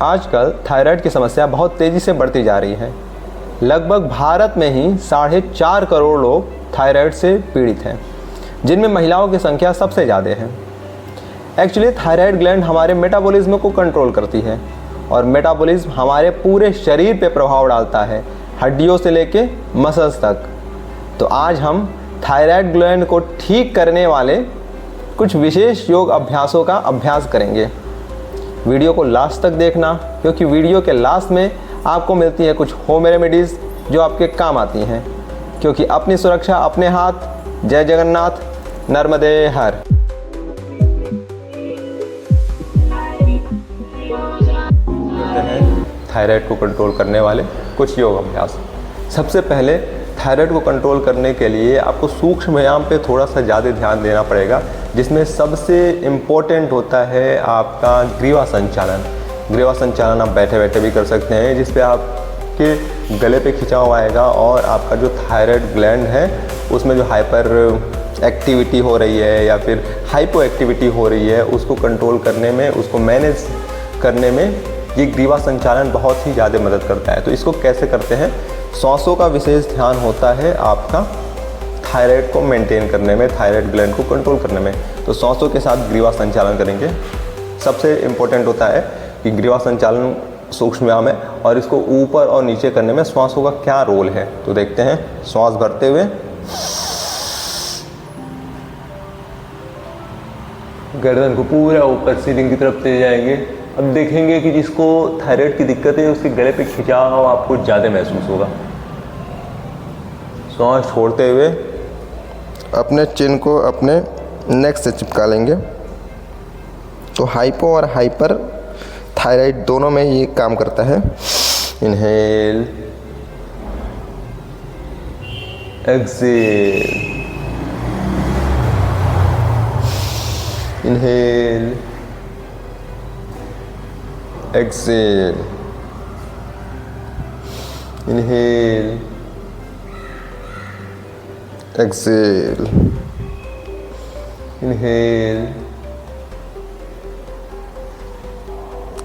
आजकल थायराइड की समस्या बहुत तेज़ी से बढ़ती जा रही है। लगभग भारत में ही 4.5 करोड़ लोग थायराइड से पीड़ित हैं, जिनमें महिलाओं की संख्या सबसे ज़्यादा है। एक्चुअली थायराइड ग्लैंड हमारे मेटाबॉलिज्म को कंट्रोल करती है और मेटाबॉलिज्म हमारे पूरे शरीर पे प्रभाव डालता है, हड्डियों से लेके मसल्स तक। तो आज हम थायराइड ग्लैंड को ठीक करने वाले कुछ विशेष योग अभ्यासों का अभ्यास करेंगे। वीडियो को लास्ट तक देखना, क्योंकि वीडियो के लास्ट में आपको मिलती है कुछ होम रेमेडीज़ जो आपके काम आती हैं। क्योंकि अपनी सुरक्षा अपने हाथ। जय जगन्नाथ, नर्मदे हर। थायराइड को कंट्रोल करने वाले कुछ योग अभ्यास। सबसे पहले थायराइड को कंट्रोल करने के लिए आपको सूक्ष्म व्यायाम पे थोड़ा सा ज़्यादा ध्यान देना पड़ेगा, जिसमें सबसे इम्पोर्टेंट होता है आपका ग्रीवा संचालन। ग्रीवा संचालन आप बैठे बैठे भी कर सकते हैं, जिस पे आपके गले पे खिंचाव आएगा और आपका जो थायराइड ग्लैंड है उसमें जो हाइपर एक्टिविटी हो रही है या फिर हाइपो एक्टिविटी हो रही है, उसको कंट्रोल करने में, उसको मैनेज करने में ये ग्रीवा संचालन बहुत ही ज़्यादा मदद करता है। तो इसको कैसे करते हैं? सांसों का विशेष ध्यान होता है आपका थायराइड को मेंटेन करने में, थायराइड ग्लैंड को कंट्रोल करने में। तो सांसों के साथ ग्रीवा संचालन करेंगे। सबसे इम्पोर्टेंट होता है कि ग्रीवा संचालन सूक्ष्म व्यायाम है और इसको ऊपर और नीचे करने में श्वासों का क्या रोल है, तो देखते हैं। श्वास भरते हुए गर्दन को पूरा ऊपर सीलिंग की तरफ ले जाएंगे। अब देखेंगे कि जिसको थायराइड की दिक्कत है उसके गले पे खिंचाव आपको ज़्यादा महसूस होगा। सांस छोड़ते हुए अपने चिन को अपने नेक से चिपका लेंगे। तो हाइपो और हाइपर थायराइड दोनों में ये काम करता है। Inhale, exhale, inhale, exhale, inhale, exhale, inhale,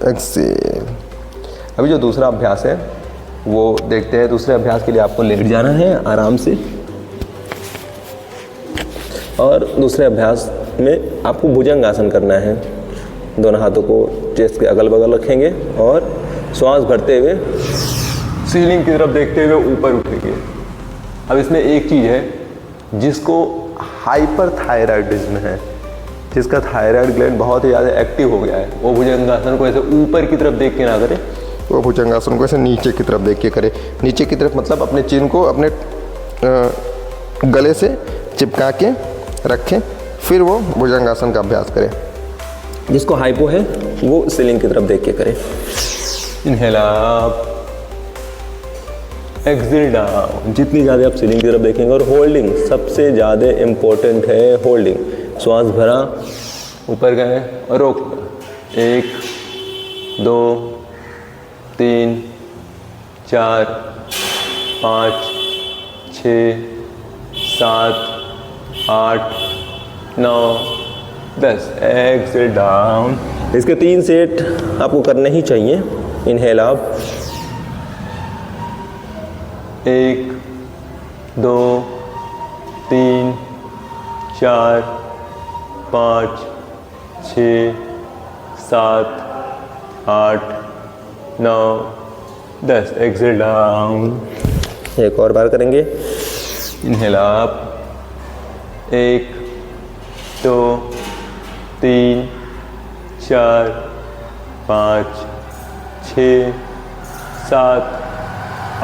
exhale. अभी जो दूसरा अभ्यास है वो देखते हैं। दूसरे अभ्यास के लिए आपको लेट जाना है आराम से, और दूसरे अभ्यास में आपको भुजंग आसन करना है। दोनों हाथों को चेस्ट के अगल बगल रखेंगे और श्वास भरते हुए सीलिंग की तरफ देखते हुए ऊपर उठेंगे। अब इसमें एक चीज़ है जिसको हाइपर थायराइडिज्म है, जिसका थायराइड ग्लैंड बहुत ही ज़्यादा एक्टिव हो गया है, वो भुजंगासन को ऐसे ऊपर की तरफ देख के ना करे, वो भुजंगासन को ऐसे नीचे की तरफ देख के करे। नीचे की तरफ मतलब अपने चिन को अपने गले से चिपका के रखें, फिर वो भुजंगासन का अभ्यास करें। जिसको हाइपो है वो सीलिंग की तरफ देख के करे। Inhale up, exhale down. जितनी ज़्यादा आप सीलिंग की तरफ देखेंगे, और होल्डिंग सबसे ज़्यादा इम्पोर्टेंट है। होल्डिंग, श्वास भरा, ऊपर गए और रोक। 1 2 3 4 5 6 7 8 9 10। Exhale down. इसके 3 सेट आपको करने ही चाहिए। Inhale up, 1 2 3 4 5 6 7 8 9 10। Exhale down. एक और बार करेंगे। Inhale up, 1 2 3 4 5 6 7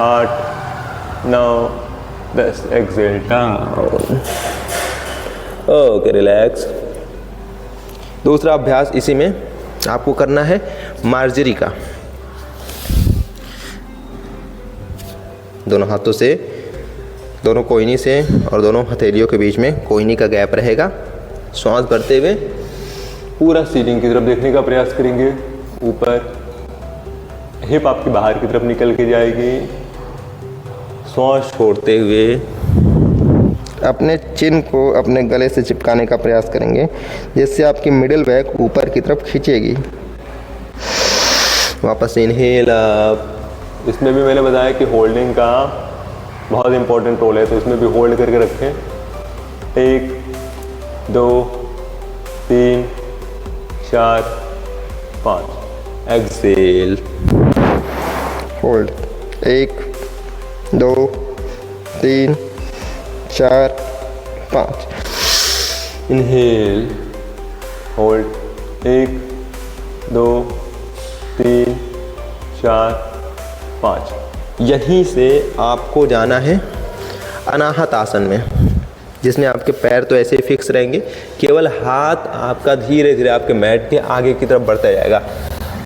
8 9 10। Exhale down. Okay, relax. दूसरा अभ्यास इसी में आपको करना है मार्जरी का। दोनों हाथों से, दोनों कोहनी से और दोनों हथेलियों के बीच में कोहनी का गैप रहेगा। श्वास भरते हुए पूरा सीलिंग की तरफ देखने का प्रयास करेंगे। ऊपर हिप आपकी बाहर की तरफ निकल के जाएगी। श्वास छोड़ते हुए अपने चिन को अपने गले से चिपकाने का प्रयास करेंगे, जिससे आपकी मिडिल बैक ऊपर की तरफ खींचेगी। वापस इनहेल अप। इसमें भी मैंने बताया कि होल्डिंग का बहुत इंपॉर्टेंट रोल है, तो इसमें भी होल्ड करके रखें। 1 2 3 4 5। Exhale, hold 1 2 3 4 5। Inhale, hold 1 2 3 4 5। यहीं से आपको जाना है अनाहत आसन में, जिसमें आपके पैर तो ऐसे फिक्स रहेंगे, केवल हाथ आपका धीरे धीरे आपके मैट के आगे की तरफ बढ़ता जाएगा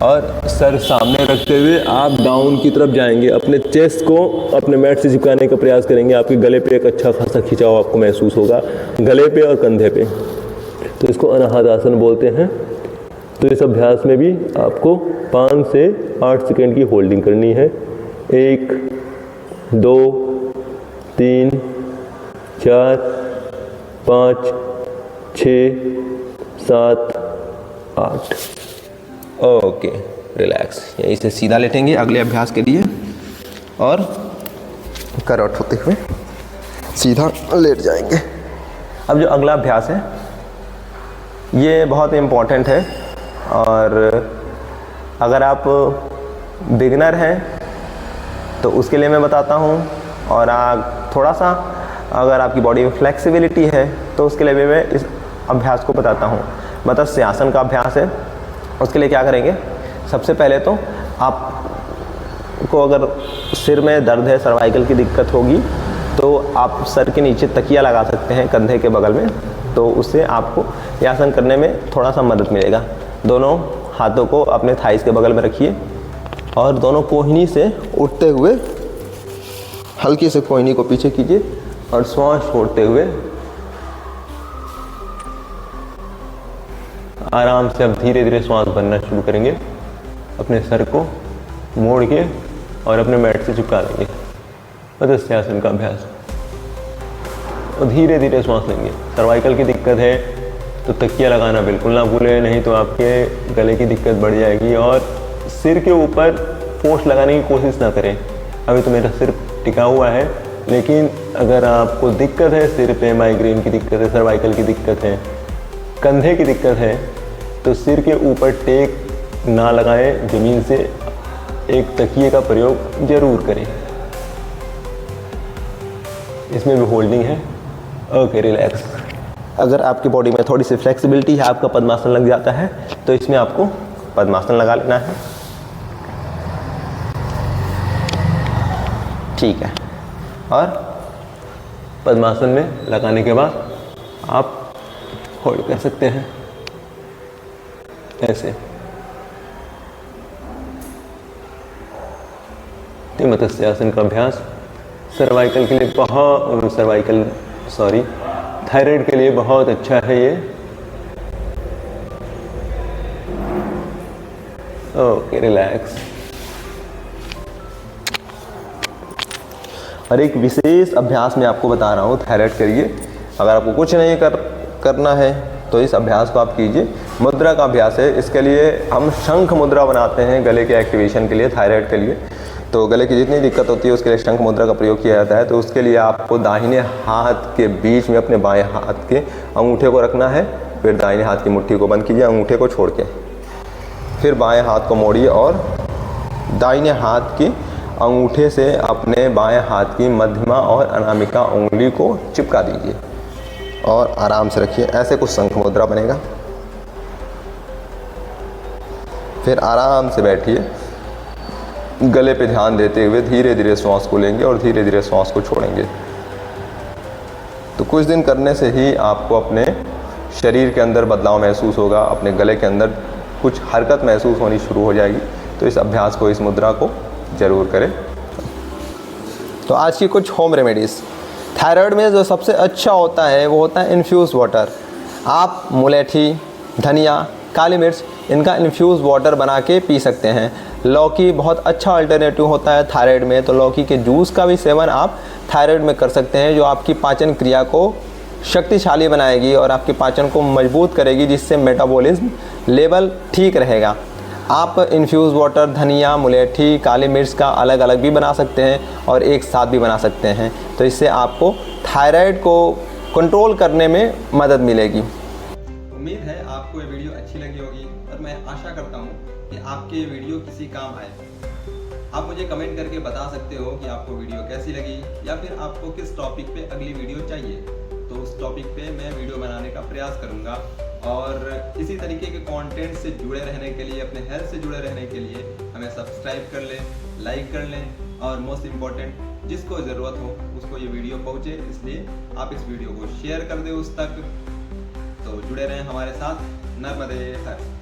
और सर सामने रखते हुए आप डाउन की तरफ जाएंगे। अपने चेस्ट को अपने मैट से चिपकाने का प्रयास करेंगे। आपके गले पे एक अच्छा खासा खिंचाव आपको महसूस होगा, गले पे और कंधे पे, तो इसको अनाहत आसन बोलते हैं। तो इस अभ्यास में भी आपको 5 से 8 सेकेंड की होल्डिंग करनी है। 1 2 3 4 5 6 7 8। Okay, relax. यहीं से सीधा लेटेंगे अगले अभ्यास के लिए और करवट होते हुए सीधा लेट जाएंगे। अब जो अगला अभ्यास है ये बहुत इम्पॉर्टेंट है, और अगर आप बिगिनर हैं तो उसके लिए मैं बताता हूँ, और आप थोड़ा सा अगर आपकी बॉडी में फ्लेक्सिबिलिटी है तो उसके लिए भी मैं इस अभ्यास को बताता हूँ। मत्स्यासन का अभ्यास है। उसके लिए क्या करेंगे, सबसे पहले तो आपको अगर सिर में दर्द है, सर्वाइकल की दिक्कत होगी, तो आप सर के नीचे तकिया लगा सकते हैं कंधे के बगल में, तो उससे आपको ये आसन करने में थोड़ा सा मदद मिलेगा। दोनों हाथों को अपने थाइस के बगल में रखिए और दोनों कोहनी से उठते हुए हल्की से कोहनी को पीछे कीजिए और श्वास छोड़ते हुए आराम से अब धीरे धीरे श्वास भरना शुरू करेंगे। अपने सर को मोड़ के और अपने मैट से चिपका देंगे। मत्स्यासन का अभ्यास, और धीरे धीरे श्वास लेंगे। सर्वाइकल की दिक्कत है तो तकिया लगाना बिल्कुल ना भूलें, नहीं तो आपके गले की दिक्कत बढ़ जाएगी। और सिर के ऊपर फोर्स लगाने की कोशिश ना करें। अभी तो मेरा सिर टिका हुआ है, लेकिन अगर आपको दिक्कत है, सिर पे माइग्रेन की दिक्कत है, सर्वाइकल की दिक्कत है, कंधे की दिक्कत है, तो सिर के ऊपर टेक ना लगाएं, ज़मीन से एक तकिए का प्रयोग ज़रूर करें। इसमें भी होल्डिंग है। Okay, relax. अगर आपकी बॉडी में थोड़ी सी फ्लेक्सिबिलिटी है, आपका पद्मासन लग जाता है, तो इसमें आपको पद्मासन लगा लेना है। ठीक है, और पद्मासन में लगाने के बाद आप होल्ड कर सकते हैं ऐसे। ये मत्स्यासन का अभ्यास सर्वाइकल के लिए थायराइड के लिए बहुत अच्छा है ये। Okay, relax. और एक विशेष अभ्यास मैं आपको बता रहा हूँ थायराइड के लिए। अगर आपको कुछ नहीं करना है तो इस अभ्यास को आप कीजिए। मुद्रा का अभ्यास है। इसके लिए हम शंख मुद्रा बनाते हैं गले के एक्टिवेशन के लिए, थायराइड के लिए। तो गले की जितनी दिक्कत होती है उसके लिए शंख मुद्रा का प्रयोग किया जाता है। तो उसके लिए आपको दाहिने हाथ के बीच में अपने बाएं हाथ के अंगूठे को रखना है, फिर दाहिने हाथ की मुट्ठी को बंद कीजिए अंगूठे को छोड़ के, फिर बाएं हाथ को मोड़िए और दाहिने हाथ की अंगूठे से अपने बाएं हाथ की मध्यमा और अनामिका उंगली को चिपका दीजिए और आराम से रखिए। ऐसे कुछ शंख मुद्रा बनेगा। फिर आराम से बैठिए, गले पे ध्यान देते हुए धीरे धीरे श्वास को लेंगे और धीरे धीरे श्वास को छोड़ेंगे। तो कुछ दिन करने से ही आपको अपने शरीर के अंदर बदलाव महसूस होगा, अपने गले के अंदर कुछ हरकत महसूस होनी शुरू हो जाएगी। तो इस अभ्यास को, इस मुद्रा को ज़रूर करें। तो आज की कुछ होम रेमेडीज़। थायराइड में जो सबसे अच्छा होता है वो होता है इन्फ्यूज़ वाटर। आप मुलेठी, धनिया, काली मिर्च, इनका इन्फ्यूज़ वाटर बना के पी सकते हैं। लौकी बहुत अच्छा अल्टरनेटिव होता है थायराइड में, तो लौकी के जूस का भी सेवन आप थायराइड में कर सकते हैं, जो आपकी पाचन क्रिया को शक्तिशाली बनाएगी और आपके पाचन को मजबूत करेगी, जिससे मेटाबॉलिज्म लेवल ठीक रहेगा। आप इन्फ्यूज़ वाटर, धनिया, मुलेठी, काली मिर्च का अलग अलग भी बना सकते हैं और एक साथ भी बना सकते हैं। तो इससे आपको थायराइड को कंट्रोल करने में मदद मिलेगी। उम्मीद है आपको ये वीडियो अच्छी लगी होगी और मैं आशा करता हूँ कि आपके ये वीडियो किसी काम आए। आप मुझे कमेंट करके बता सकते हो कि आपको वीडियो कैसी लगी या फिर आपको किस टॉपिक पे अगली वीडियो चाहिए। तो उस टॉपिक पे मैं वीडियो बनाने का प्रयास करूँगा। और इसी तरीके के कंटेंट से जुड़े रहने के लिए, अपने हेल्थ से जुड़े रहने के लिए हमें सब्सक्राइब कर लें, लाइक कर लें और मोस्ट इम्पॉर्टेंट जिसको ज़रूरत हो उसको ये वीडियो पहुँचे, इसलिए आप इस वीडियो को शेयर कर दें उस तक। तो जुड़े रहें हमारे साथ। नर्मदे हर।